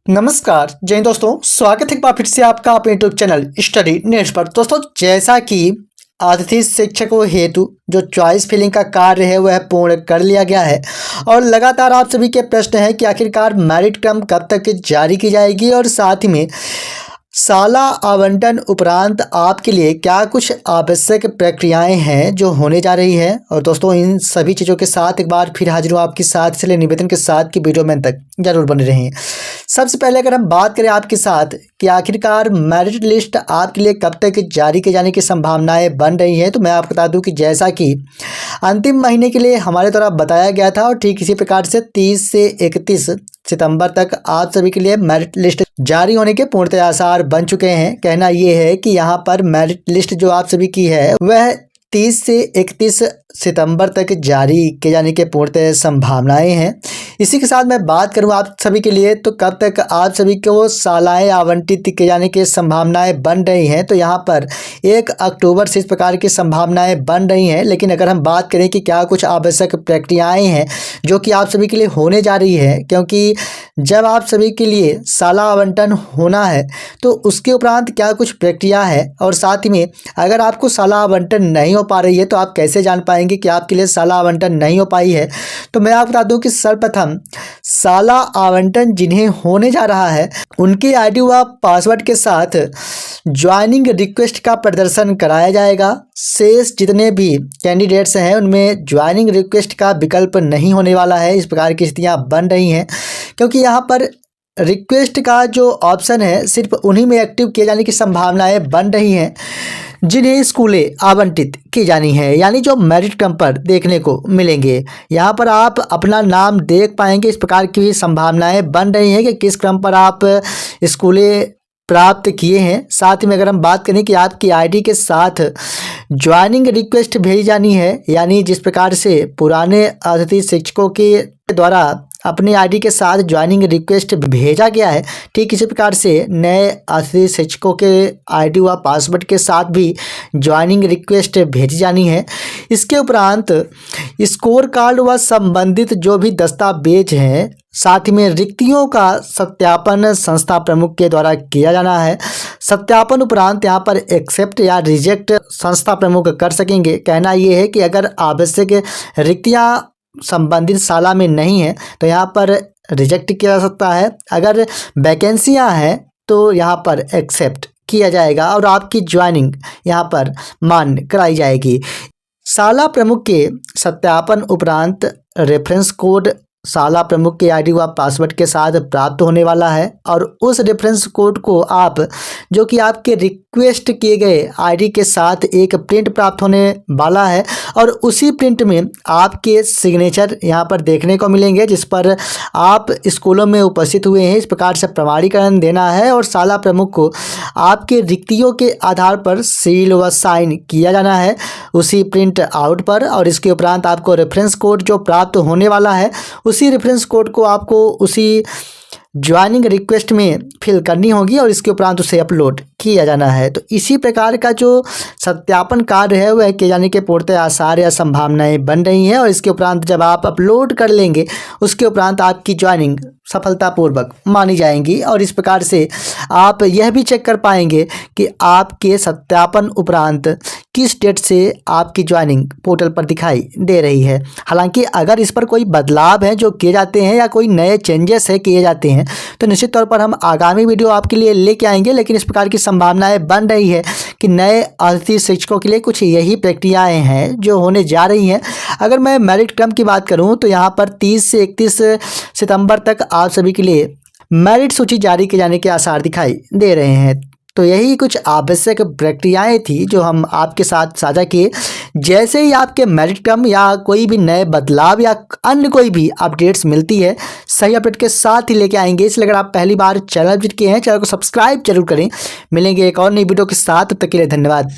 नमस्कार जय हिंद दोस्तों, स्वागत है एक बार फिर से आपका अपने यूट्यूब चैनल स्टडी नेट्स पर। दोस्तों, जैसा कि अतिथि शिक्षकों हेतु जो चॉइस फिलिंग का कार्य है वह पूर्ण कर लिया गया है और लगातार आप सभी के प्रश्न है कि आखिरकार मेरिट क्रम कब तक जारी की जाएगी और साथ ही में साला आवंटन उपरांत आपके लिए क्या कुछ आवश्यक प्रक्रियाएं हैं जो होने जा रही है। और दोस्तों, इन सभी चीज़ों के साथ एक बार फिर हाजिर हूँ आपके साथ, इसलिए निवेदन के साथ कि वीडियो में तक जरूर बने रहें। सबसे पहले अगर हम बात करें आपके साथ कि आखिरकार मेरिट लिस्ट आपके लिए कब तक जारी किए जाने की संभावनाएं बन रही हैं, तो मैं आपको बता दूं कि जैसा कि अंतिम महीने के लिए हमारे द्वारा बताया गया था और ठीक इसी प्रकार से 30 से 31 सितंबर तक आप सभी के लिए मेरिट लिस्ट जारी होने के पूर्णतः आसार बन चुके हैं। कहना यह है कि यहाँ पर मेरिट लिस्ट जो आप सभी की है वह 30 से 31 सितंबर तक जारी किए जाने के पूर्णतः संभावनाएं हैं। इसी के साथ मैं बात करूं आप सभी के लिए तो कब तक आप सभी को सालाएँ आवंटित किए जाने की संभावनाएं बन रही हैं, तो यहाँ पर 1 अक्टूबर से इस प्रकार की संभावनाएं बन रही हैं। लेकिन अगर हम बात करें कि क्या कुछ आवश्यक प्रक्रियाएं हैं जो कि आप सभी के लिए होने जा रही है, क्योंकि जब आप सभी के लिए साला आवंटन होना है तो उसके उपरांत क्या कुछ प्रक्रिया है और साथ ही में अगर आपको साला आवंटन नहीं हो पा रही है तो आप कैसे जान पाएंगे कि आपके लिए साला आवंटन नहीं हो पाई है। तो मैं आपको बता दूं कि सर्वप्रथम साला आवंटन जिन्हें होने जा रहा है उनकी आईडी व पासवर्ड के साथ ज्वाइनिंग रिक्वेस्ट का प्रदर्शन कराया जाएगा। शेष जितने भी कैंडिडेट्स हैं उनमें ज्वाइनिंग रिक्वेस्ट का विकल्प नहीं होने वाला है। इस प्रकार की स्थितियां बन रही हैं क्योंकि यहाँ पर रिक्वेस्ट का जो ऑप्शन है सिर्फ उन्हीं में एक्टिव किए जाने की संभावनाएं बन रही हैं जिन्हें स्कूलें आवंटित की जानी है, यानी जो मेरिट क्रम पर देखने को मिलेंगे। यहाँ पर आप अपना नाम देख पाएंगे। इस प्रकार की भी संभावनाएं बन रही हैं कि किस क्रम पर आप स्कूलें प्राप्त किए हैं। साथ में अगर हम बात करें कि आपकी आईडी के साथ ज्वाइनिंग रिक्वेस्ट भेजी जानी है, यानी जिस प्रकार से पुराने अतिथि शिक्षकों के द्वारा अपनी आईडी के साथ ज्वाइनिंग रिक्वेस्ट भेजा गया है, ठीक इसी प्रकार से नए अतिथि शिक्षकों के आईडी व पासवर्ड के साथ भी ज्वाइनिंग रिक्वेस्ट भेजी जानी है। इसके उपरांत स्कोर कार्ड व संबंधित जो भी दस्तावेज हैं, साथ ही में रिक्तियों का सत्यापन संस्था प्रमुख के द्वारा किया जाना है। सत्यापन उपरांत यहाँ पर एक्सेप्ट या रिजेक्ट संस्था प्रमुख कर सकेंगे। कहना यह है कि अगर आवश्यक रिक्तियाँ संबंधित साला में नहीं है तो यहाँ पर रिजेक्ट किया जा सकता है। अगर वैकेंसियाँ हैं तो यहाँ पर एक्सेप्ट किया जाएगा और आपकी ज्वाइनिंग यहाँ पर मान्य कराई जाएगी। साला प्रमुख के सत्यापन उपरांत रेफरेंस कोड साला प्रमुख के आईडी व पासवर्ड के साथ प्राप्त होने वाला है और उस रेफरेंस कोड को आप जो कि आपके रिक्वेस्ट किए गए आईडी के साथ एक प्रिंट प्राप्त होने वाला है और उसी प्रिंट में आपके सिग्नेचर यहाँ पर देखने को मिलेंगे जिस पर आप स्कूलों में उपस्थित हुए हैं। इस प्रकार से प्रमाणीकरण देना है और साला प्रमुख को आपके रिक्तियों के आधार पर सील व साइन किया जाना है उसी प्रिंट आउट पर। और इसके उपरांत आपको रेफरेंस कोड जो प्राप्त होने वाला है उसी रेफरेंस कोड को आपको उसी ज्वाइनिंग रिक्वेस्ट में फिल करनी होगी और इसके उपरांत उसे अपलोड किया जाना है। तो इसी प्रकार का जो सत्यापन कार्य है वह किए जाने के पूर्णतः आसार या संभावनाएं बन रही हैं और इसके उपरांत जब आप अपलोड कर लेंगे उसके उपरांत आपकी ज्वाइनिंग सफलतापूर्वक मानी जाएंगी और इस प्रकार से आप यह भी चेक कर पाएंगे कि आपके सत्यापन उपरांत किस डेट से आपकी ज्वाइनिंग पोर्टल पर दिखाई दे रही है। हालांकि अगर इस पर कोई बदलाव है जो किए जाते हैं या कोई नए चेंजेस है किए जाते हैं तो निश्चित तौर पर हम आगामी वीडियो आपके लिए लेके आएंगे। लेकिन इस प्रकार की संभावनाएं बन रही है कि नए अतिथि शिक्षकों के लिए कुछ यही प्रक्रियाएं हैं जो होने जा रही हैं। अगर मैं मेरिट क्रम की बात करूं तो यहाँ पर 30 से 31 सितंबर तक आप सभी के लिए मेरिट सूची जारी किए जाने के आसार दिखाई दे रहे हैं। तो यही कुछ आवश्यक प्रक्रियाएं थी जो हम आपके साथ साझा किए। जैसे ही आपके मेरिट क्रम या कोई भी नए बदलाव या अन्य कोई भी अपडेट्स मिलती है सही अपडेट के साथ ही लेके आएंगे। इसलिए अगर आप पहली बार चैनल विजिट किए हैं चैनल को सब्सक्राइब जरूर करें। मिलेंगे एक और नई वीडियो के साथ, तब तक के लिए धन्यवाद।